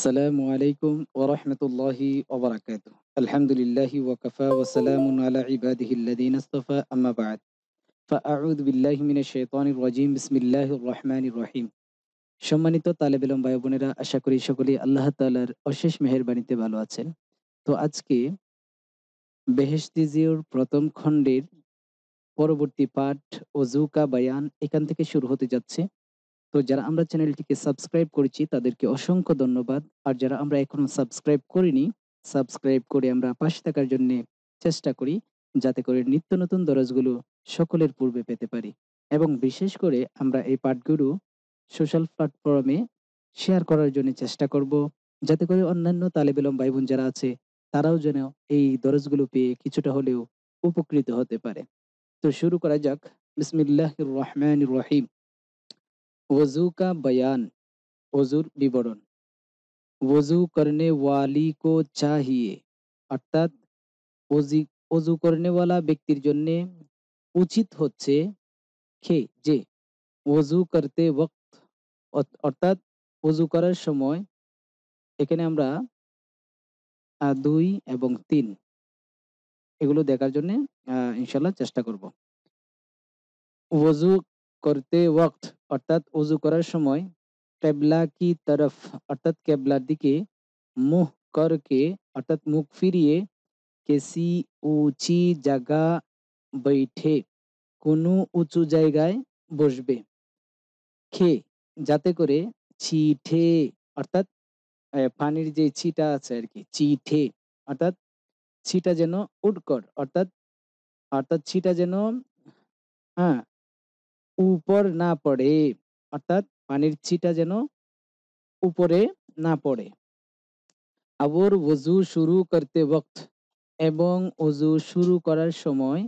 আসসালামু আলাইকুম ওয়া রাহমাতুল্লাহি ওয়া বারাকাতুহু। আলহামদুলিল্লাহি ওয়া কাফা ওয়া সালামুন আলা ইবাদিহিল্লাযীনা ইসতাফা আম্মা বা'দ। ফাআউযু বিল্লাহি মিনাশ শাইতানির রাজীম। বিসমিল্লাহির রহমানির রহিম। সম্মানিত তালেব ইলম ভাই বোনেরা, আশা করি সকলেই আল্লাহ তাআলার অশেষ মেহেরবানিতে ভালো আছেন। তো আজকে বেহেশতি জিওর প্রথম খণ্ডের পরবর্তী পাঠ ওযু কা বায়ান এখান থেকে শুরু হতে যাচ্ছে। তো যারা আমরা চ্যানেলটিকে সাবস্ক্রাইব করেছি তাদেরকে অসংখ্য ধন্যবাদ। আর যারা আমরা এখনো সাবস্ক্রাইব করিনি, সাবস্ক্রাইব করে আমরা পাশে থাকার জন্যে চেষ্টা করি, যাতে করে নিত্য নতুন দরজগুলো সকলের পূর্বে পেতে পারি। এবং বিশেষ করে আমরা এই পাঠগুলো সোশ্যাল প্ল্যাটফর্মে শেয়ার করার জন্য চেষ্টা করব, যাতে করে অন্যান্য তালেব ইলম ভাই বোন যারা আছে তারাও যেন এই দরজগুলো পেয়ে কিছুটা হলেও উপকৃত হতে পারে। তো শুরু করা যাক। বিসমিল্লাহির রহমানির রহিম। वज़ू का बयान, वज़ूर विवरण। वज़ू करने वाली को चाहिए অর্থাৎ ওজি অজু করনেওয়ালা ব্যক্তির জন্যে উচিত হচ্ছে যে ওযু করতে ওয়াক্ত অর্থাৎ ওযু করার সময় এখানে আমরা ২ এবং ৩ এগুলো দেখার জন্যে ইনশাআল্লাহ চেষ্টা করব। ওযু করতে ওয়াক্ত অর্থাৎ ওযু করার সময় কেবলা কি তরফ অর্থাৎ কেবলার দিকে মুহ করকে অর্থাৎ মুখ ফিরিয়ে কিসি উঁচি জায়গা বৈঠে কোনো উঁচু জায়গায় বসবে। খে যাতে করে চিঠে অর্থাৎ পানির যে ছিটা আছে আরকি, চিঠে অর্থাৎ ছিটা যেন উৎকট অর্থাৎ অর্থাৎ ছিটা যেন হ্যাঁ, উপর না পড়ে। অর্থাৎ পানির ছিটা যেন উপরে না পড়ে। और वज़ू शुरू करते वक़्त এবং ওযু শুরু করার সময়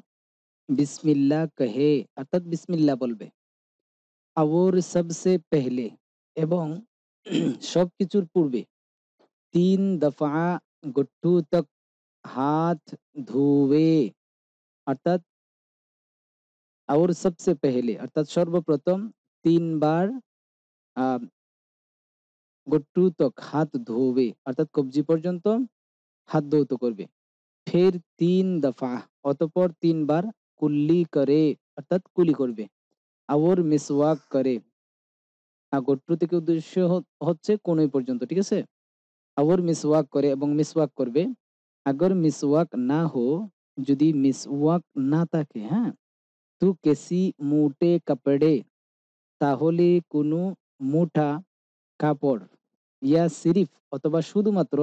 বিসমিল্লাহ কহে অর্থাৎ বিসমিল্লাহ বলবে। और सबसे पहले এবং সবকিছুর পূর্বে ৩ দফা গুট্টু তক হাত ধুবে অর্থাৎ और सबसे पहले অর্থাৎ সর্বপ্রথম ৩ বার আ গুট্টু তক হাত ধোবে অর্থাৎ কবজি পর্যন্ত হাত ধৌত করবে। ফের ৩ দফা অতঃপর ৩ বার কুল্লি করে অর্থাৎ কুলি করবে। और মিসওয়াক করে গট্টু থেকে উদ্দেশ্য হচ্ছে কনুই পর্যন্ত, ঠিক আছে? और মিসওয়াক করে এবং মিসওয়াক করবে। अगर মিসওয়াক না হো যদি মিসওয়াক না থাকে, হ্যাঁ? তো কিসি মোটে কাপড়ে তাহলে কোনো মোটা কাপড় ইয়া সিরিফ অথবা শুধুমাত্র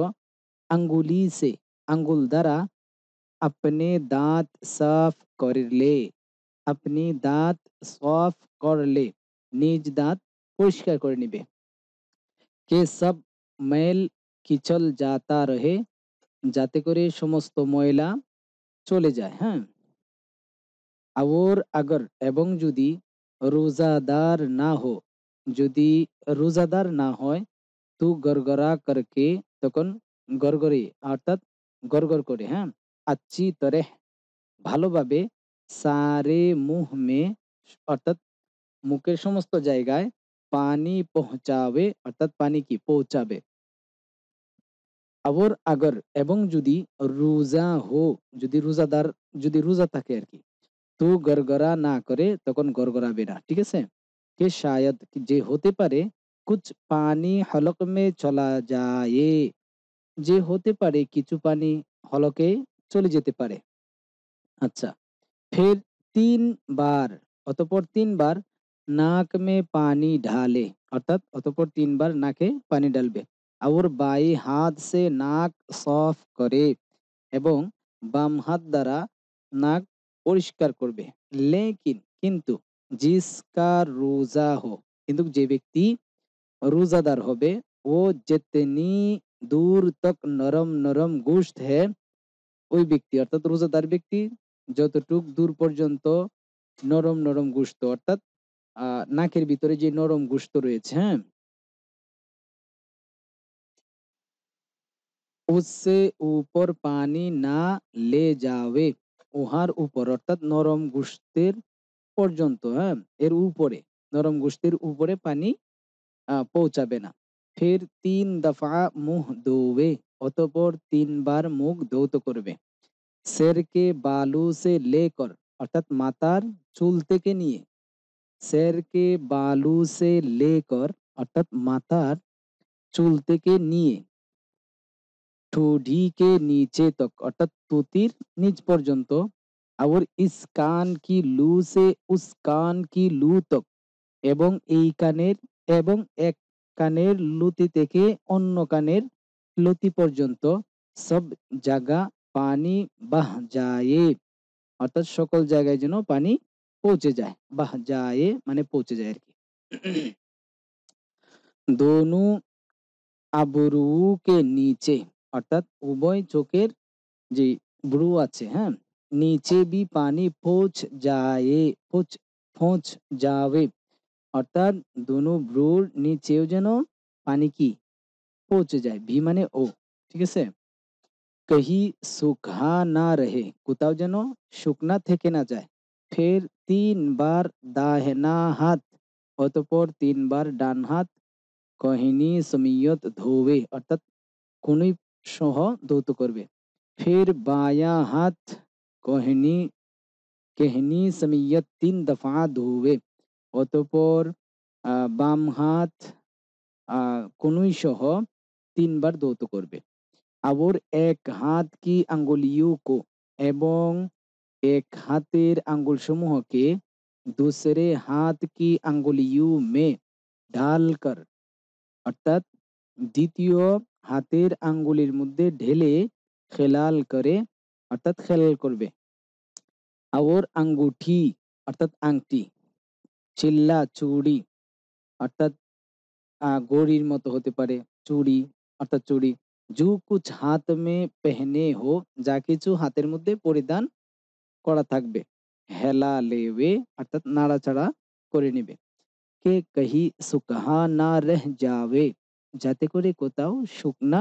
আঙ্গুলি সে আঙ্গুল দ্বারা अपने दांत साफ कर ले अपनी দাঁত সাফ করলে নিজ দাঁত পরিষ্কার করে নিবে। কে সব মেল কিচল যাতা রহে যাতে করে সমস্ত ময়লা চলে যায়, হ্যাঁ? और अगर এবং যদি রোজাদার না হো যদি রোজাদার না হয় তো গড়গড়া করকে তখন গড়গড়ে অর্থাৎ গড়গড় করে, হ্যাঁ? আচ্ছি তরেহ ভালোভাবে সারে মুহ মে অর্থাৎ মুখের সমস্ত জায়গায় পানি পৌঁছাবে অর্থাৎ পানি কি পৌঁছাবে। আবার আগর এবং যদি রোজা হো যদি রোজাদার যদি রোজা থাকে আরকি, তো গড়গড়া না করে তখন গড়গড়াবে না, ঠিক আছে? কে শায়দ যে হতে পারে কুছ পানি হলক মে চলা যায় যে হতে পারে কিছু পানি হলকে চলে যেতে পারে। আচ্ছা। फिर ৩ বার অতঃপর ৩ বার নাক মে পানি ঢালে অর্থাৎ অতঃপর ৩ বার নাকে পানি ঢালবে। और बाएं हाथ से নাক সাফ করে এবং বাম হাত দ্বারা নাক পরিষ্কার করবে। লেকিন কিন্তু জিসকা রোজা হো কিন্তু যে ব্যক্তি রোজাদার হবে ও जितनी दूर तक नरम नरम गोश्त है ওই ব্যক্তি অর্থাৎ রোজাদার ব্যক্তি যতটুক দূর পর্যন্ত নরম, নরম গোশত অর্থাৎ আ নাকের ভিতরে যে নরম গোশত রয়েছে, হ্যাঁ? उससे ऊपर পানি না লে যাবে। উহার উপর অর্থাৎ নরম গোশতের পর্যন্ত, হ্যাঁ? এর উপরে নরম গোশতের উপরে পানি পৌঁছাবে না। फिर 3 दफा मुंह धोवे, অতঃপর 3 বার মুখ ধৌত করবে। सिर के बालों से लेकर অর্থাৎ মাথার চুল থেকে নিয়ে, सिर के बालों से लेकर অর্থাৎ মাথার চুল থেকে নিয়ে, ठोड़ी के नीचे तक অর্থাৎ তুতির নিচ পর্যন্ত, और इस कान की लू से उस कान की लू तक এবং এই কানের এবং এক কানের লতি থেকে অন্য কানের লতি পর্যন্ত, সব জায়গা পানি বাহ যায় অর্থাৎ সকল জায়গায় যেন পানি পৌঁছে যায়, বাহ যায় মানে পৌঁছে যায় আর কি। দোনো আবরু কে নিচে অর্থাৎ উভয় চোখের যে ব্রু আছে, হ্যাঁ, নিচে বি পানি পৌঁছ যায়, পৌঁছ যাবে অর্থাৎ দোনো ব্রুর নিচেও যেন পানি কি পৌঁছে যায়, ভি মানে ও, ঠিক আছে। কহি শুখা না রহে, কোথাও যেন শুকনা থেকে না যায়। ফের 3 বার দাহিনা হাত, অতঃপর 3 বার ডান হাত, কহিনী সমিয়ত ধোবে অর্থাৎ কনুই সহ ধৌত করবে। ফের বায়া হাত কহিনী কেহনি সমিয়ত 3 দফা ধোবে, অতঃপর বাম হাত কনুই সহ 3 বার ধৌত করবে। और एक हाथ की अंगुलियों को এবং এক হাতের আঙ্গুল সমূহকে दूसरे हाथ की अंगुलियों में ঢালকর অর্থাৎ দ্বিতীয় হাতের আঙ্গুলির মধ্যে ঢেলে খেলাল করে অর্থাৎ খেলাল করবে। और अंगूठी অর্থাৎ আংটি, চিল্লা চুড়ি অর্থাৎ ঘড়ির মতো হতে পারে, চুড়ি অর্থাৎ চুড়ি, জু কুছ হাত মে পেহনে হো যা কিছু হাতের মধ্যে পরিধান করা থাকবে, হেলা লেবে অর্থাৎ নাড়াচাড়া করে নিবে। কে কহি শুকহা না রহ যাবে যাতে করে কোথাও শুকনা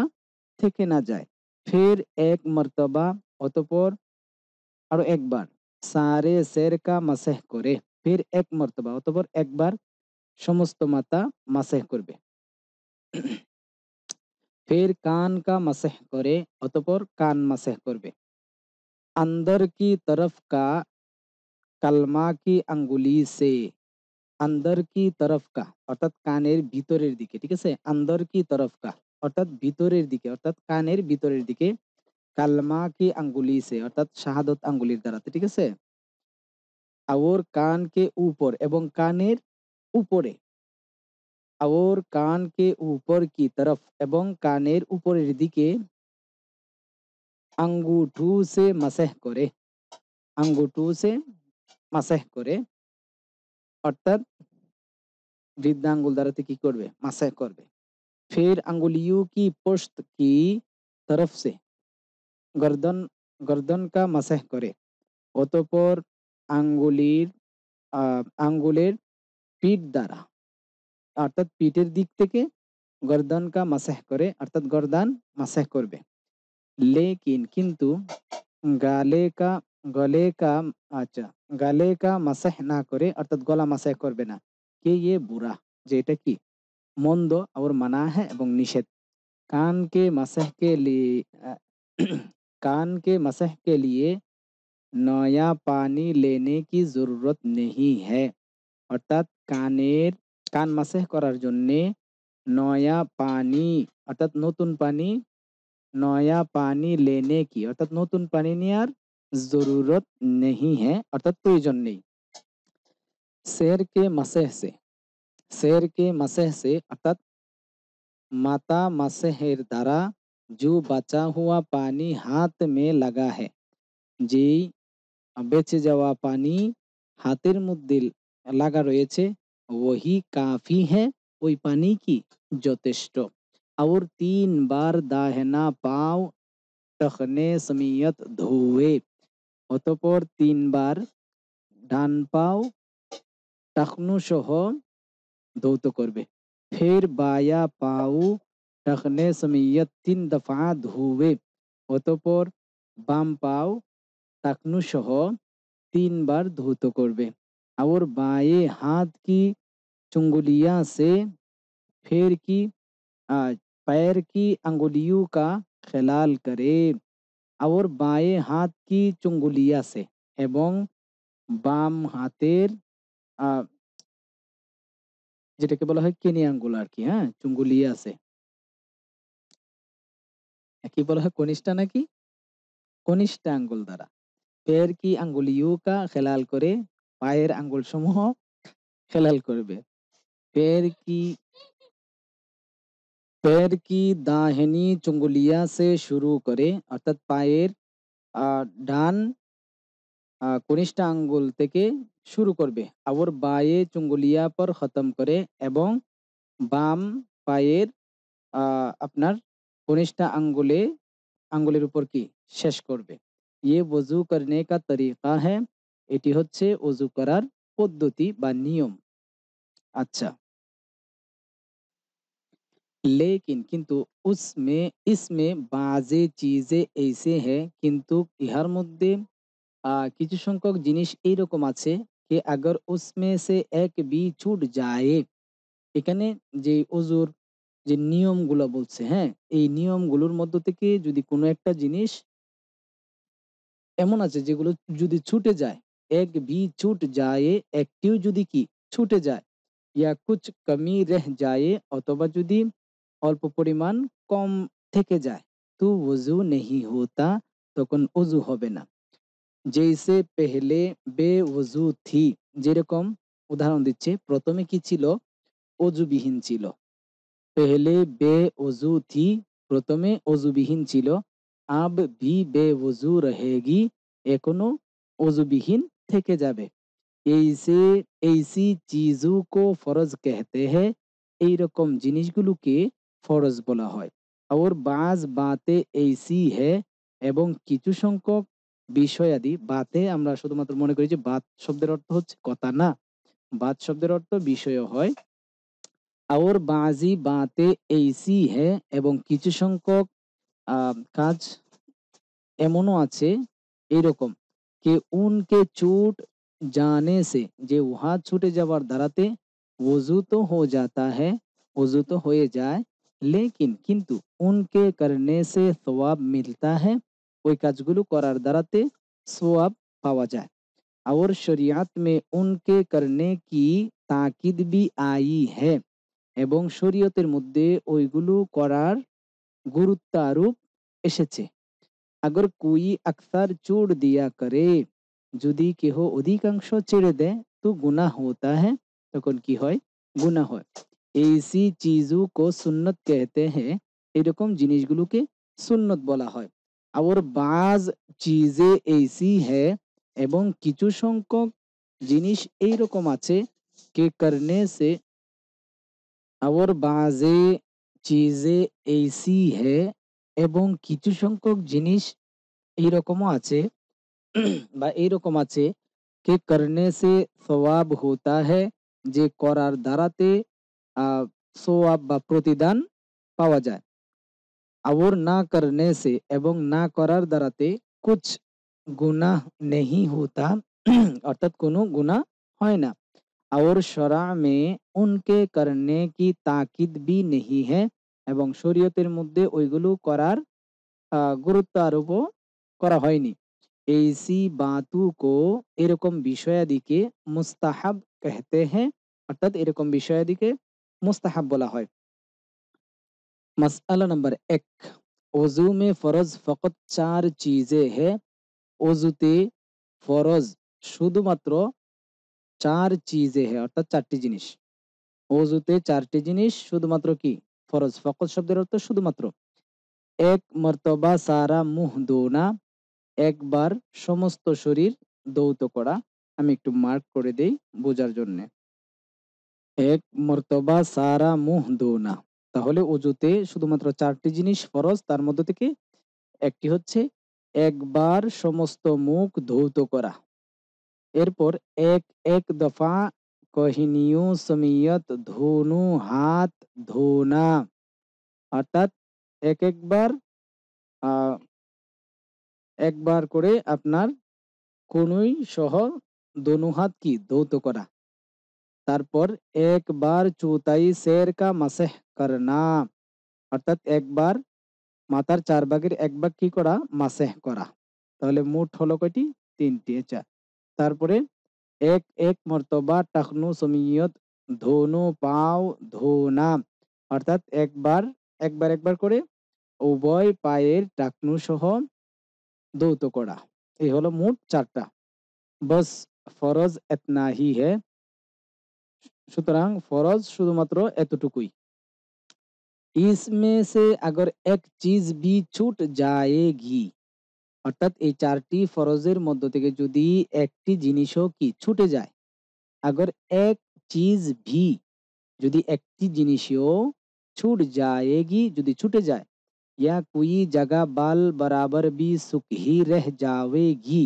থেকে না যায়। ফের এক মর্তবা অতঃপর আরো একবার, সারে সের কা মাসহ করে, ফির এক মর্তবা অতঃপর একবার সমস্ত মাথা মাসহ করবে। ফের কান কা মাসহ করে, অতঃপর কান মাসহ করবে। अंदर की तरफ का कलमा की अंगुली से, আন্দর কি তরফ কা অর্থাৎ কানের ভিতরের দিকে, ঠিক আছে, আন্দর কি তরফ কা অর্থাৎ ভিতরের দিকে অর্থাৎ কানের ভিতরের দিকে, কালমা কি আঙ্গুলি সে অর্থাৎ শাহাদত আঙ্গুলির দ্বারাতে, ঠিক আছে। और কান কে উপর এবং কানের উপরে, और কান কে উপর কি তরফ এবং কানের উপরের দিকে, আঙ্গুঠু সে মাসহ করে, আঙ্গুঠু সে মাসহ করে অর্থাৎ বৃদ্ধাঙ্গুল দ্বারাতে কি করবে মাসহ করবে। फिर अंगुलियों की पुश्त की तरफ से गर्दन गर्दन का मसह करे, অতঃপর আঙ্গুলির আঙ্গুলের পিঠ দ্বারা অর্থাৎ পিঠের দিক থেকে গর্দন কা মাসহ করে অর্থাৎ গর্দান মাসহ করবে। লেকিন কিন্তু গালে কা গলে কা আচ্ছা গালে কা মাসহ না করে অর্থাৎ গলা মাসহ করবে না। কে ये বুরা যে এটা কি মন্দ, और মানা है এবং নিষেধ। कान के मसह के लिए कान के मसह के लिए नया पानी लेने की जरूरत नहीं है অর্থাৎ কানের কান মাসহ করার জন্যে নয়া পানি অর্থাৎ নতুন পানি, নয়া পানি লেনে কি অর্থাৎ নতুন পানি নেওয়ার জরুরত নেই হ্যাঁ অর্থাৎ প্রয়োজন নেই। शेर के मसह से, शेर के मसह से অর্থাৎ माता मसहेर द्वारा जो बचा हुआ पानी हाथ में लगा है, যেই বেঁচে যাওয়া পানি হাতের মধ্যে লাগা রয়েছে, वही काफी है ওই পানি কি যথেষ্ট। और 3 बार दाहिना पाँव टखने समियत ধোবে, অতঃপর 3 বার ডান পাও টাকনু সহ ধৌত করবে। ফের বায়া পাও टखने समियत 3 दफा ধোবে, অতঃপর বাম পাও টাকনু সহ 3 বার ধৌত করবে। और बाएं हाथ की चुंगलियां से, फिर की पैर की अंगुलियों का খিলাল करे और बाएं हाथ की चुंगलिया से এবং বাম হাতের আহ, যেটাকে বলা হয় কেনি আঙ্গুল আর কি, হ্যাঁ, চুঙ্গুলিয়া আছে, কি বলা হয়, কনিষ্ঠা নাকি কনিষ্ঠা আঙ্গুল দ্বারা पैर की अंगुलियों का খিলাল করে পায়ের আঙ্গুল সমূহ খিলাল করবে। पैर की पैर की दाहिनी चुंगलिया से शुरू করে অর্থাৎ পায়ের ডান কনিষ্ঠা আঙ্গুল থেকে শুরু করবে। আবার বায়ে চুঙ্গুলিয়া পর খতম করে এবং বাম পায়ের আপনার কনিষ্ঠা আঙ্গুলের উপর কি শেষ করবে। ये वजू करने का तरीका है, এটি হচ্ছে ওযু করার পদ্ধতি বা নিয়ম। আচ্ছা, लेकिन কিন্তু उसमें इसमें बाज़े चीज़ें ऐसे हैं, কিন্তু ইহার মধ্যে কিছু সংখ্যক জিনিস এইরকম আছে कि अगर उसमें से एक भी छूट जाए, এখানে যে ওযুর যে নিয়মগুলো বলছে, হ্যাঁ, এই নিয়মগুলোর মধ্য থেকে যদি কোনো একটা জিনিস এমন আছে যেগুলো যদি ছুটে যায়, এক ভি ছুট যায়, একটিও যদি কি ছুটে যায়, ইয়া কুছ কমি রহ যায়, অথবা যদি অল্প পরিমাণ কম থেকে যায়, তো ওযু নেহি হোতা, তখন ওযু হবে না। জৈসে পেহলে বেওযু থি, যেরকম উদাহরণ দিচ্ছে, প্রথমে কি ছিল, অজুবিহীন ছিল। পেহলে বেওযু থি, প্রথমে অজুবিহীন ছিল। আব ভি বেওযু রহেগি, এখনো অজুবিহীন থেকে যাবে। ऐसे ऐसी चीजों को फर्ज कहते हैं, এইরকম জিনিসগুলোকে ফরজ বলা হয়। और बाज बातें ऐसी है, এবং কিছু সংখ্যক বিষয়াদি, বাতে আমরা শুধুমাত্র মনে করি যে বাত শব্দের অর্থ হচ্ছে কথা, না, বাত শব্দের অর্থ বিষয় হয়। और बाजी बातें ऐसी है, এবং কিছু সংখ্যক কাজ এমনও আছে এইরকম, कि उनके छूट जाने से, যে উহা ছুটে যাওয়ার দ্বারাতে वजू तो हो जाता है, वजू तो হয়ে যায়, लेकिन কিন্তু उनके करने से सवाब मिलता है, ওই কাজগুলো করার দ্বারাতে সওয়াব পাওয়া যায়। और शरीयत में उनके करने की ताकीद भी आई है, এবং শরীয়তের মধ্যে ওইগুলো করার গুরুত্ব আরোপ এসেছে। अगर कोई अक्सर छोड़ दिया करे, যদি কেহ অধিকাংশ ছেড়ে দেয়, তো গুনাহ होता है, তখন কি হয়, গুনাহ হয়। ऐसी चीजों को सुन्नत कहते हैं, এরকম জিনিসগুলোকে সুন্নত বলা হয়। और बाज चीजें ऐसी है, এবং কিছু সংখ্যক জিনিস এইরকম আছে, কে करने से, और बाजे चीजें ऐसी है, এবং কিছু সংখ্যক জিনিস এইরকমও আছে বা এইরকম আছে, কে করনে সে সওয়াব হোতা হ্যায়, যে করার দ্বারাতে সওয়াব বা প্রতিদান পাওয়া যায়। और না করনে সে, এবং না করার দ্বারাতে কুছ গুনাহ নেহি হোতা, অর্থাৎ কোনো গুনাহ হয় না। और শরা মে উনকে করনে কি তাকিদ ভি নেহি হ্যায়, এবং শরীয়তের মধ্যে ওইগুলো করার গুরুত্ব আরোপও করা হয়নি। ऐसी बातों को, এরকম বিষয়াদিকে মুস্তাহাব कहते हैं, অর্থাৎ এরকম বিষয়াদিকে মুস্তাহাব বলা হয়। मसला नंबर 1, वजू में फरज फकत 4 चीजें है, ওযুতে ফরজ শুধুমাত্র 4 চিজে है, অর্থাৎ 4টি জিনিস। ওযুতে 4টি জিনিস শুধুমাত্র কি ফরজ, ফকত শব্দের অর্থ শুধুমাত্র। এক মর্তবা সারা মুহ দোনা, একবার সমস্ত শরীর ধৌত করা। আমি একটু মার্ক করে দেই বোঝার জন্য। এক মর্তবা সারা মুহ দোনা, তাহলে ওযুতে শুধুমাত্র 4টি জিনিস ফরজ, তার মধ্যে থেকে একটি হচ্ছে একবার সমস্ত মুখ ধৌত করা। এরপর এক এক দফা কহিনিও সমিয়ত ধোনো হাত ধোনা, অর্থাৎ এক একবার আহ একবার করে আপনার কনুই সহ দোনো হাত কি ধৌত করা। তারপর একবার চৌতাই সের কা মাসেহ করনা, অর্থাৎ একবার মাথার 4 ভাগের 1 ভাগ কি করা, মাসেহ করা। তাহলে মোট হলো কয়টি, 3টি। আচ্ছা, তারপরে এক এক মর্তবা টাকনু সমিয়ত ধোনো পাও ধোনা, অর্থাৎ একবার একবার একবার করে উভয় পায়ের টাকনু সহ ধৌত করা। এই হলো মোট 4টা। বস ফরজ এতনা হি হে, সুতরাং ফরজ শুধুমাত্র এতটুকুই। इसमें से अगर एक चीज भी छूट जाएगी, অর্থাৎ এই 4টি ফরজের মধ্য থেকে যদি একটি জিনিসও কি ছুটে যায়, अगर एक चीज भी, যদি একটি জিনিসও छूट जाएगी, যদি ছুটে যায়, या कोई जगह बाल बराबर भी सूख ही रह जाएगी,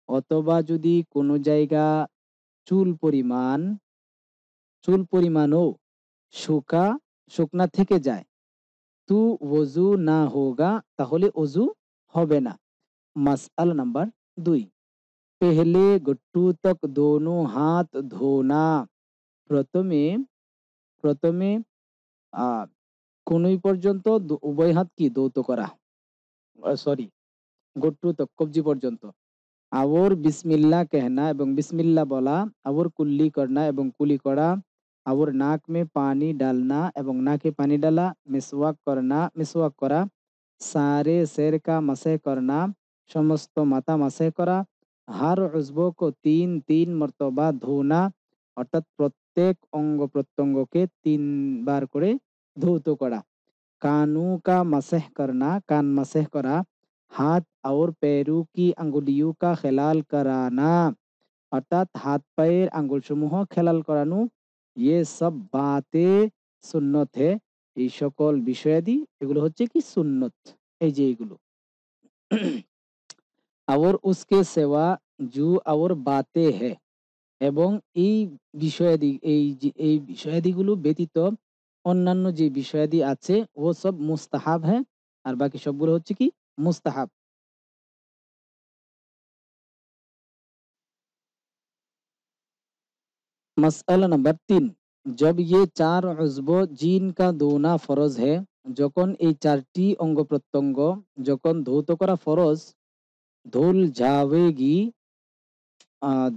অথবা যদি কোনো জায়গা চুল পরিমাণ চুল পরিমাণও শুকা শুকনা থেকে যায়, তু ওযু না হোগা, তাহলে অজু হবে না। মাসআলা নাম্বার 2, পেহলে গট্টু তক দোনো হাত ধোনা, প্রথমে প্রথমে আহ কনুই পর্যন্ত উভয় হাত কি ধৌত করা, সরি, গট্টু তক কবজি পর্যন্ত। আওর বিসমিল্লাহ कहना এবং বিসমিল্লাহ বলা, আওর কুল্লি করনা এবং কুলি করা, আওর নাক মে পানি ডালনা এবং নাকে পানি ডালা, মিসওয়াক করনা মিসওয়াক করা, সারে সের কা মাসে করনা, সমস্ত মাথা মাসে করা, হার উজবো কো 3 মর্তবা ধোনা, অর্থাৎ প্রত্যেক অঙ্গ প্রত্যঙ্গকে 3 বার করে ধৌত করা, कानों का मसह करना, कान मसह करा, हाथ और पैरों की अंगुलियों का खिलाल कराना, অর্থাৎ হাত পায়ের আঙ্গুল সমূহ খেলাল করানো, ये सब बातें সুন্নত হে, এই সকল বিষয়াদি এগুলো হচ্ছে কি সুন্নত, এই যে এগুলো। और उसके सिवा जो और बातें है, এবং এই বিষয়াদি এই বিষয়াদিগুলো ব্যতীত অন্যান্য যে বিষয়াদি আছে ও সব মুস্তাহাব হ্যাঁ, আর বাকি সবগুলো হচ্ছে কি মুস্তাহাব। मसला नंबर 3, जब ये 4 उज़्व জিন का दोना फरज है, যখন এই 4টি অঙ্গ প্রত্যঙ্গ যখন ধৌত করা ফরজ, ধুল যাওয়েগি,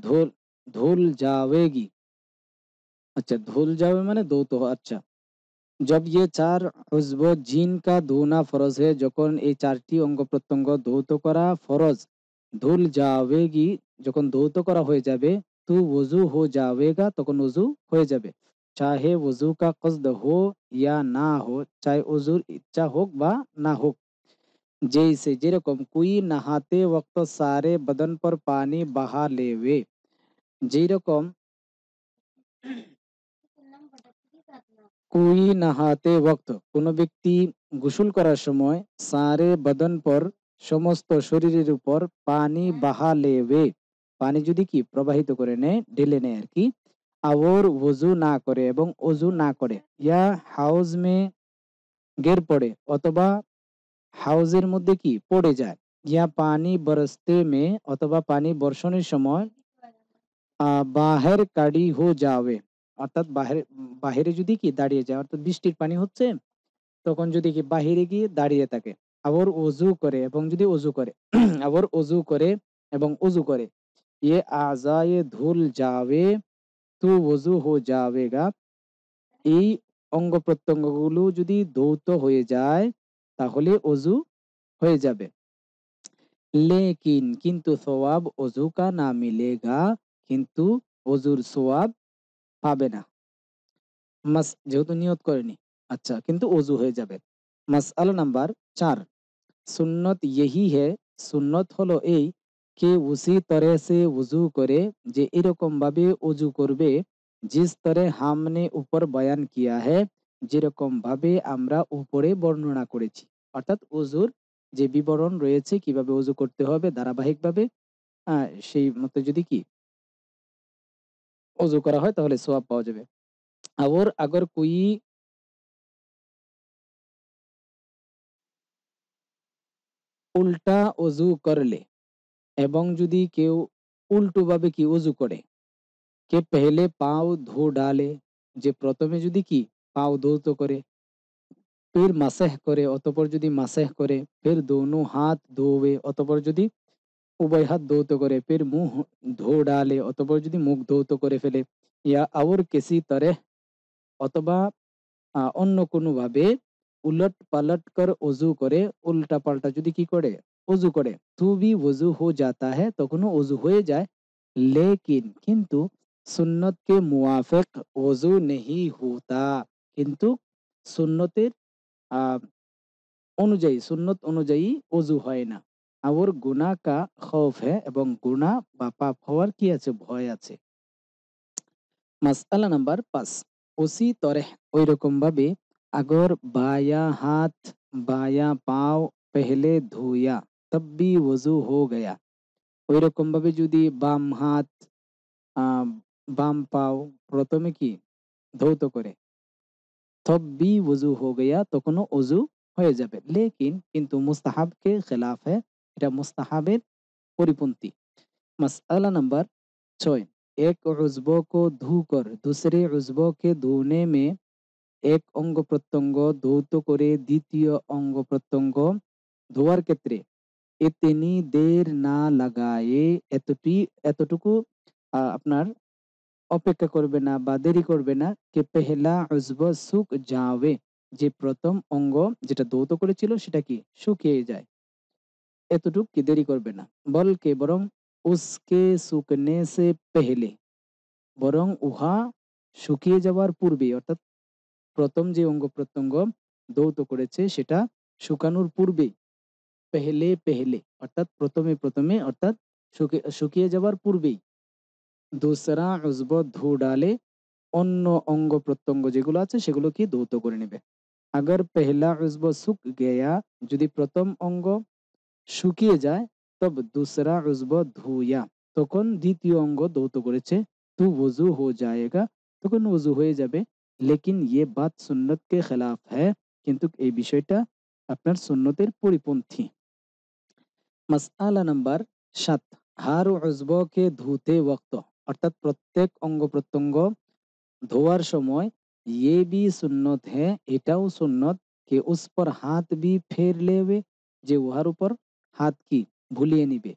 ধুল ধুল যাওয়েগি, আচ্ছা ধুল যাবে মানে ধৌত আচ্ছা, जब ये 4 उज़्व জিন কা ধোনা ফরজ है, যখন এই 4টি অঙ্গ প্রত্যঙ্গ ধৌত করা ফরজ, ধুল যাওয়েগি, যখন ধৌত করা হয়ে যাবে, তু ওযু হো যাওয়েগা, তখন ওযু হয়ে যাবে, চাহে ওযু কা কসদ হো ইয়া না হো, চাहे ওযুর ইচ্ছা হোক বা না হোক। जैसे যেরকম कोई नहाते वक्त सारे बदन पर पानी बहा लेवे, যেরকম कोई नहाते वक्त, কোনো ব্যক্তি গোসল করার সময়, সারে বদন পর, সমস্ত শরীরের উপর, পানি বাহা লেবে, পানি যদি কি প্রবাহিত করে নেয়, ঢেলে নেয় আর কি, और वजू না করে এবং অজু না করে, ইয়া হাউজ মে গের পড়ে, অথবা হাউজের মধ্যে কি পড়ে যায়, ইয়া পানি বরসতে মে, অথবা পানি বর্ষণের সময়, বাহের কাড়ি হো যাবে, অর্থাৎ বাহিরে যদি কি দাঁড়িয়ে যায়, অর্থাৎ বৃষ্টির পানি হচ্ছে, তখন যদি কি বাহিরে গিয়ে দাঁড়িয়ে থাকে, আবার অজু করে এবং যদি অজু করে আবার অজু করে এবং অজু করে, ये आज़ाए धुल जावे तो वजू हो जावेगा, এই অঙ্গ প্রত্যঙ্গগুলো যদি ধৌত হয়ে যায় তাহলে অজু হয়ে যাবে। লেকিন কিন্তু সওয়াব অজু কা না মিলেগা, কিন্তু অজুর সওয়াব পাবে না। মাস যেহেতু নিয়ত করেনি, আচ্ছা কিন্তু অজু হয়ে যাবে। মাসআলা নাম্বার 4, সুন্নত यही है, সুন্নত হলো এই, কে উসি তরহ সে ওযু করে, যে এরকম ভাবে ওযু করবে, জিস তরহ হামনে উপর বয়ান কিয়া है, যেরকম ভাবে আমরা উপরে বর্ণনা করেছি, অর্থাৎ ওযুর যে বিবরণ রয়েছে কিভাবে ওযু করতে হবে ধারাবাহিকভাবে, সেই মতো যদি কি ওযু করা হয় তাহলে সওয়াব পাওয়া যাবে। और अगर कोई উল্টা ওযু করলে, এবং যদি কেউ উল্টো ভাবে কি ওযু করে, কে পেহলে পাও ধো ডালে, যে প্রথমে যদি কি পাও ধৌত করে, फिर মাসেহ করে, অতঃপর যদি মাসেহ করে, फिर दोनों हाथ धोवे, অতঃপর যদি উভয় হাত ধৌত করে, फिर मुंह धो डाले, অতঃপর যদি মুখ ধৌত করে ফেলে, या और किसी तरह, অথবা অন্য কোনোভাবে উলট পালট কর অজু করে, উল্টা পাল্টা যদি কি করে, অজু করে, তু भी वजू हो जाता है, তখনও অজু হয়ে যায়। लेकिन কিন্তু সুন্নত के मुआफिक वजू नहीं होता, কিন্তু সুন্নতের আহ অনুযায়ী, সুন্নত অনুযায়ী অজু হয় না। আর গুনাহ কা খৌফ है, এবং গুনাহ বা পাপ হওয়ার কি আছে, ভয় আছে। মাসআলা নাম্বার 5, उसी तरह ওই রকম ভাবে अगर बायां हाथ बायां पाँव पहले धोया तब भी वजू हो गया, ওই রকম ভাবে যদি বাম হাত বাম পাও প্রথমে কি ধৌত করে, তব বি ওযু হো গয়া, তখনও ওযু হয়ে যাবে। লেকিন কিন্তু মুস্তাহাব কে খিলাফ है, এটা মুস্তাহাবের পরিপন্থী। मसला नंबर 6, एक उज़्व को धोकर दूसरे उज़्व के धोने में এক অঙ্গ প্রত্যঙ্গ ধৌত করে দ্বিতীয় অঙ্গ প্রত্যঙ্গ ধোয়ার ক্ষেত্রে ইতনি দের না লাগায়ে, এতটুকু আপনার অপেক্ষা করবে না বা দেরি করবে না, কে পেহলা উজব সুখ যাবে, যে প্রথম অঙ্গ যেটা ধৌত করেছিল সেটা কি শুকিয়ে যায়, এতটুক কি দেরি করবে না। বলকে বরং উসকে শুকনে সে পেহলে, বরং উহা শুকিয়ে যাওয়ার পূর্বে, অর্থাৎ প্রথম যে অঙ্গ প্রত্যঙ্গ ধৌত করেছে সেটা শুকানোর পূর্বে, পেহলে পেহলে অর্থাৎ প্রথমে প্রথমে, অর্থাৎ শুকিয়ে যাওয়ার পূর্বেই दूसरा उज़्व धो डाले, অন্য অঙ্গ প্রত্যঙ্গ যেগুলো আছে সেগুলো কি ধৌত করে নেবে। अगर पहला उज़्व सूख गया, যদি প্রথম অঙ্গ শুকিয়ে যায়, তব दूसरा उज़्व धोया, তখন দ্বিতীয় অঙ্গ ধৌত করেছে, তো वज़ू हो जाएगा, তখন ওযু হয়ে যাবে। लेकिन ये बात सुन्नत के खिलाफ है, কিন্তু এই বিষয়টা আপনার সুন্নতের পরিপন্থী। মাসআলা নাম্বার 7, হার উযব কে ধুতে ওয়াক্ত, অর্থাৎ প্রত্যেক অঙ্গ প্রত্যঙ্গ ধোয়ার সময় ये भी सुन्नत है, এটাও সুন্নত, कि उस पर हाथ भी फेर लेवे, যে উহার উপর হাত কি ভুলিয়ে নিবে,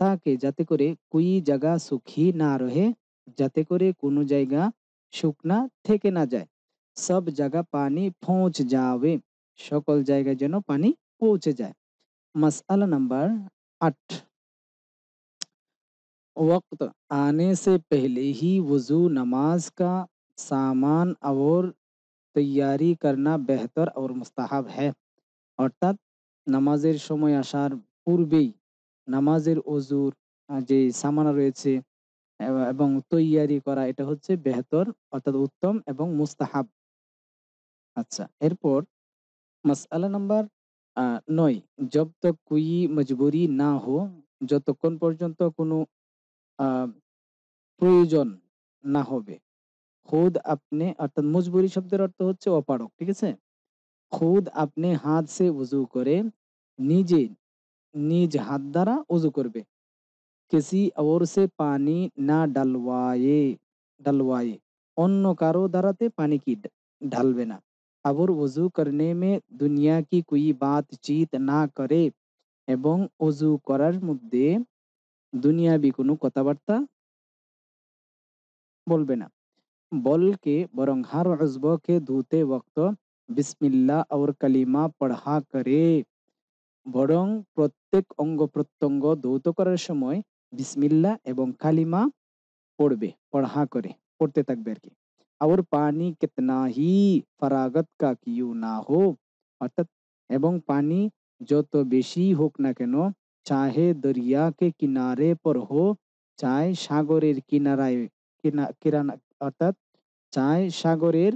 তাকে যাতে করে কোই জায়গা সুখী না রহে, যাতে করে কোনো জায়গা শুকনা থেকে না যায়, সব জায়গা পানি পৌঁছ যাবে, সকল জায়গায় যেন পানি পৌঁছে যায়। मसला नंबर 8, वक्त आने से पहले ही वजू नमाज का सामान और তৈয়ারি करना बेहतर और मुस्ताहाब है, অর্থাৎ নামাজের সময় আসার পূর্বেই নামাজের অজুর যে সামানা রয়েছে এবং তৈয়ারি করা, এটা হচ্ছে বেহতর, অর্থাৎ উত্তম এবং মুস্তাহাব। আচ্ছা, এরপর মাসআলা নাম্বার 9, जब तक कोई मजबूरी ना हो, যতক্ষণ পর্যন্ত কোনো আহ প্রয়োজন না হবে। खुद अपने, অর্থাৎ মজবুরি শব্দের অর্থ হচ্ছে অপারগ, ঠিক আছে। खुद अपने हाथ से वजू করে, নিজে নিজ হাত দ্বারা ওযু করবে। किसी और से पानी না डलवाए, অন্য কারো দ্বারাতে পানি কি ঢালবে না। और वजू करने में दुनिया की कोई बातचीत না করে, এবং ওযু করার মধ্যে দুনিয়াবি কোনো কথাবার্তা বলবে না। বল के বরং हर उज़्व के धोते वक्त बिस्मिल्लाह और कलिमा पढ़ा करे, বরং প্রত্যেক অঙ্গ প্রত্যঙ্গ ধৌত করার সময় বিসমিল্লাহ এবং কালিমা পড়বে, পড়া করে পড়তে থাকবে আর কি। और पानी कितना ही फरागत का क्यों ना हो, অর্থাৎ এবং পানি যত বেশি হোক না কেন, চাহে দরিয়া কে কিনারে পর হো, চায় সাগরের কিনারায়, কিরানা অর্থাৎ চায় সাগরের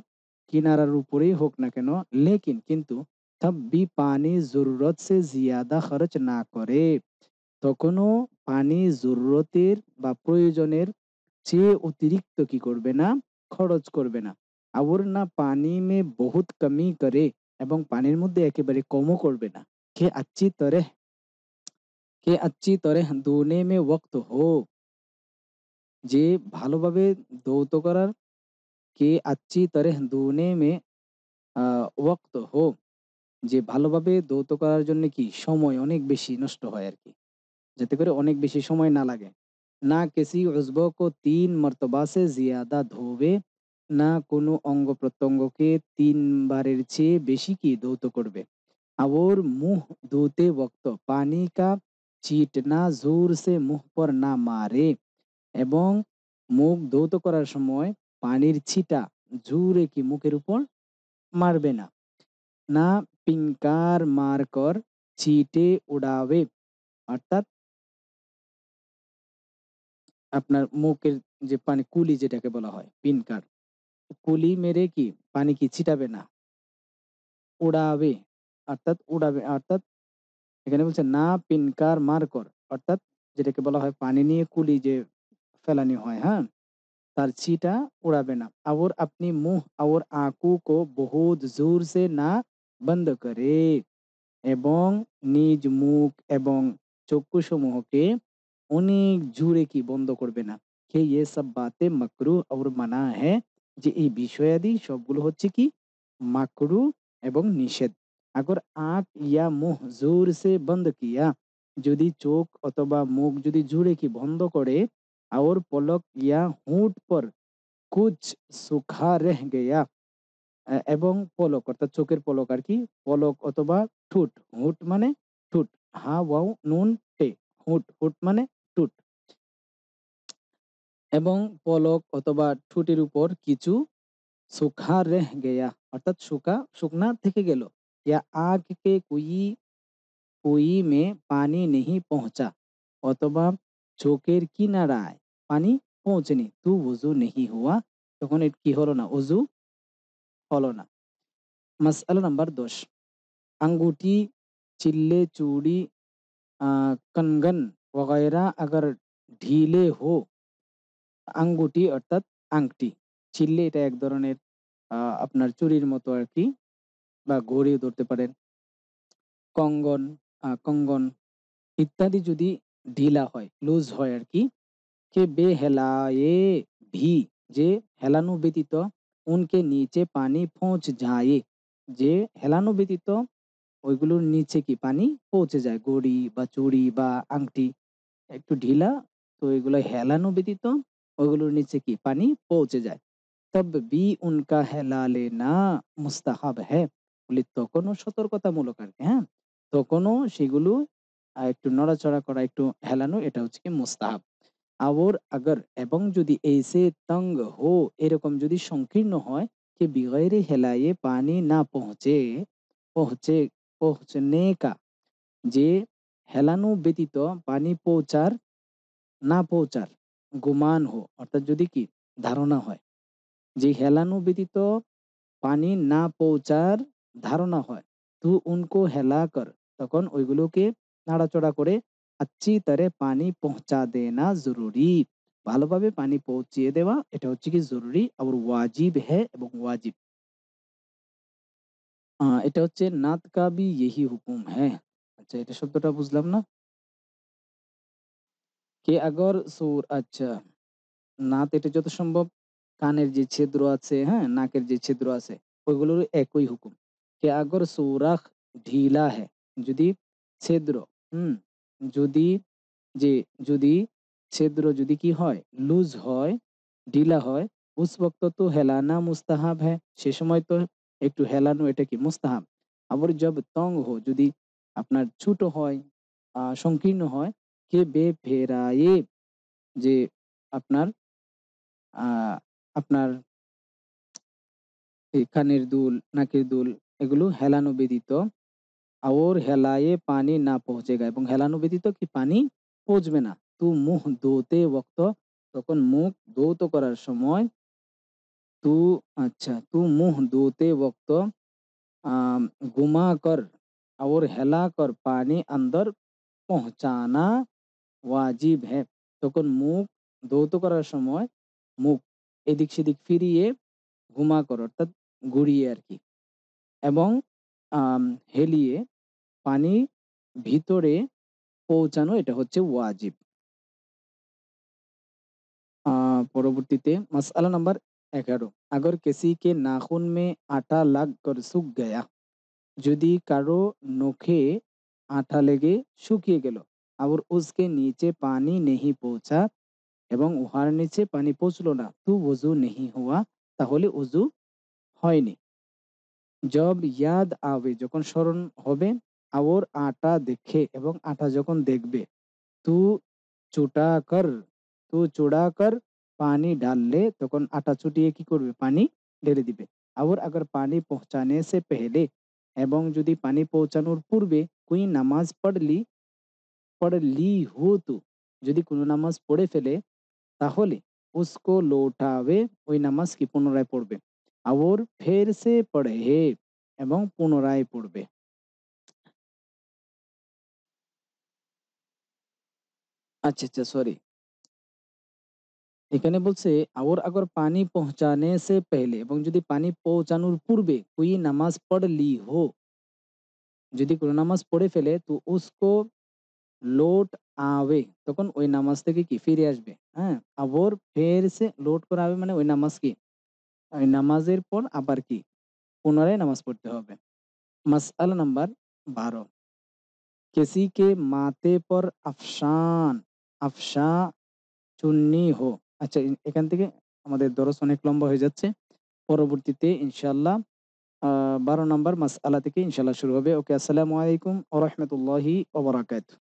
কিনারার উপরেই হোক না কেন, লেকিন কিন্তু তব भी পানি জরুরত সে জিয়াদা খরচ না করে, তখনও পানি জরুরতের বা প্রয়োজনের চেয়ে অতিরিক্ত কি করবে না, খরচ করবে না। और না পানি মে বহুত কমি করে, এবং পানির মধ্যে একেবারে কমও করবে না। কে अच्छी तरह ধোনে মে ওয়াক্ত হো, যে ভালোভাবে ধৌত করার, কে अच्छी तरह ধোনে মে ওয়াক্ত হো, যে ভালোভাবে ধৌত করার জন্য কি সময় অনেক বেশি নষ্ট হয় আরকি। যাতে করে অনেক বেশি সময় না লাগে। না किसी उज़्व को ৩ मर्तबा से ज़ियादा ধোবে, না কোনো অঙ্গ-প্রত্যঙ্গকে ৩ বারের চেয়ে বেশি কি ধৌত করবে। और मुँह धोते वक़्त पानी का छींटना ज़ोर से मुँह पर ना मारे এবং মুখ ধৌত করার সময় পানির ছিটা জোরে কি মুখের উপর মারবে না। না পিনকার মারকর ছিটে উড়াবে অর্থাৎ আপনার মুখের যে পানি কুলি যেটাকে বলা হয় পিনকার। কুলি মেরে কি পানি কি ছিটাবে না, উড়াবে অর্থাৎ এখানে বলছে না পিনকার মারকর অর্থাৎ যেটাকে বলা হয় পানি নিয়ে কুলি যে ফেলানি হয়, হ্যাঁ? তার छींटा उड़ावे ना और अपनी मुँह और आँखों को बहुत जोर से ना बंद करे এবং নিজ মুখ এবং চক্ষুসমূহকে অনেক জোরে কি বন্ধ করবে না। कि ये सब बातें मकरूह और मना है যে এই বিষয়াদি সবগুলো হচ্ছে কি মাকরুহ এবং নিষেধ। अगर आँख या मुँह जोर से बंद किया যদি চোখ অথবা মুখ যদি জোরে কি বন্ধ করে और पलक या होंठ पर कुछ सूखा रह गया এবং পলক অর্থাৎ চোখের পলক আরকি। পলক অথবা ঠোঁট, হোঁট মানে ঠোঁট। হা, ওয়াও, নুন, টে। হোঁট মানে ঠোঁট। এবং পলক অথবা ঠোঁটের উপর কিছু सूखा रह गया অর্থাৎ শুকনা থেকে গেল। या आग के कुई में पानी नहीं पहुँचा অথবা চোখের কিনারায় পানি পৌঁছেনি। তো ওযু नहीं हुआ তখন কি হলো না? ওযু হলো না। মাসআলা নাম্বার ১০ अंगूठी, चिल्ले, चूड़ी, कंगन वगैरह अगर ढीले हो আঙ্গুটি অর্থাৎ আংটি। চিল্লে এটা এক ধরনের আপনার চুরির মতো আরকি বা ঘড়িও ধরতে পারেন। কঙ্গন ইত্যাদি যদি ঢিলা হয়, লুজ হয় আরকি। কে বেহেলায়ে ভি যে হেলানো ব্যতীত উনকে নিচে পানি পৌঁছ যায়। যে হেলানো ব্যতীত ওইগুলোর নিচে কি পানি পৌঁছে যায়। ঘড়ি বা চুড়ি বা আংটি একটু ঢিলা, তো এগুলো হেলানো ব্যতীত ওইগুলোর নিচে কি পানি পৌঁছে যায়। তব বি উনকা হেলা লেনা মুস্তাহাব হ্যায়। বলি তখনও সতর্কতামূলক আরকি, হ্যাঁ? তখনও সেগুলো একটু নড়াচড়া করা, একটু হেলানো এটা হচ্ছে কি মুস্তাহাব। और अगर এবং যদি ऐसे तंग हो এরকম যদি সংকীর্ণ হয় कि बिगैर हिलाए पानी ना পৌঁছে পৌঁছনে का যে হেলানো ব্যতীত পানি না পৌঁছার গুমান হো অর্থাৎ যদি কি ধারণা হয় যে হেলানো ব্যতীত পানি না পৌঁছার ধারণা হয় তো উनको হেলাকর তখন ওইগুলোকে নাড়াচড়া করে আচ্ছি তরে পানি পৌঁছা দেনা জরুরি ভালোভাবে পানি পৌঁছিয়ে দেওয়া এটা হচ্ছে কি জরুরি আর ওয়াজিব হ্যায় এবং ওয়াজিব এটা হচ্ছে নাত কা ভি यही হুকুম হ্যায়। আচ্ছা এটা শব্দটা বুঝলাম না। কে আগর সুর আচ্ছা নাত এটা যত সম্ভব কানের যে ছিদ্র আছে, হ্যাঁ? নাকের যে ছিদ্র আছে ওইগুলোর একই হুকুম। কে আগর সুরাখ ঢিলা হ্যায় যদি ছিদ্র, হুম? যদি যে যদি ছিদ্র যদি কি হয় লুজ হয়, ঢিলা হয় উস ওক্ত তো হেলানা মুস্তাহাব হ্যায়। সে সময় তো একটু হেলানো এটা কি মুস্তাহাব। আবার জব তং হো যদি আপনার ছোট হয়, সংকীর্ণ হয় কে বেফেরায়ে যে আপনার আ আপনার এই কানের দুল, নাকের দুল এগুলো হেলানো ব্যতীত और হেলায়ে পানি না পৌঁছেগা এবং হেলানো ব্যতীত কি পানি পৌঁছবে না। তু মুহ ধোতে ওক্ত তখন মুখ ধৌত করার সময় তু তু মুহ ধোতে ওক্ত ঘুমা কর और হেলাকর পানি আন্দর পৌঁছানা ওয়াজিব হ্যায়। তখন মুখ ধৌত করার সময় মুখ এদিক সেদিক ফিরিয়ে ঘুমা কর অর্থাৎ ঘুরিয়ে আরকি এবং আম হেলিয়ে পানি ভিতরে পৌঁছানো এটা হচ্ছে ওয়াজিব। পরবর্তীতে মাসআলা নাম্বার ১১ अगर किसी के नाखून में आटा लग कर सूख गया यदि कारो नोखे आटा लेगे শুকিয়ে গেল और उसके नीचे पानी नहीं पहुंचा এবং উহার নিচে পানি পৌঁছলো না তো ওযু नहीं हुआ তাহলে ওযু হয়নি। जब याद आवे যখন স্মরণ হবে और आटा देखे এবং आटा যখন দেখবে तू চুটাকর तू চুড়াকর पानी डाल ले তখন आटा চুটিয়ে কি করবে পানি ঢেলে দিবে। और अगर पानी पहुंचाने से पहले এবং যদি পানি পৌঁছানোর পূর্বে कोई নামাজ পড় ली हो तो যদি কোনো নামাজ পড়ে ফেলে তাহলে उसको লৌটাবে ওই নামাজ কি পুনরায় পড়বে। और फिर से पढ़े এবং পুনরায় পড়বে। আচ্ছা সরি, এখানে বলছে और अगर पानी पहुंचाने से पहले এবং যদি পানি পৌঁছানোর পূর্বে कोई নামাজ পড় ली हो যদি কোনো নামাজ পড়ে ফেলে তো उसको লৌট আবে তখন ওই নামাজ থেকে কি ফিরে আসবে। হ্যাঁ, আবার ফের সে লৌট করে আবে মানে ওই নামাজ কি ওই নামাজের পর আবার কি পুনরায় নামাজ পড়তে হবে। মাসআলা নাম্বার 12, किसी के माथे पर আফশা চুন্নি হো। আচ্ছা, এখান থেকে আমাদের দরস অনেক লম্বা হয়ে যাচ্ছে। পরবর্তীতে ইনশাআল্লাহ 12 নম্বর মাসআলা থেকে ইনশাআল্লাহ শুরু হবে। ওকে, আসসালামু আলাইকুম ওয়া রাহমাতুল্লাহি ওয়া বারাকাতুহু।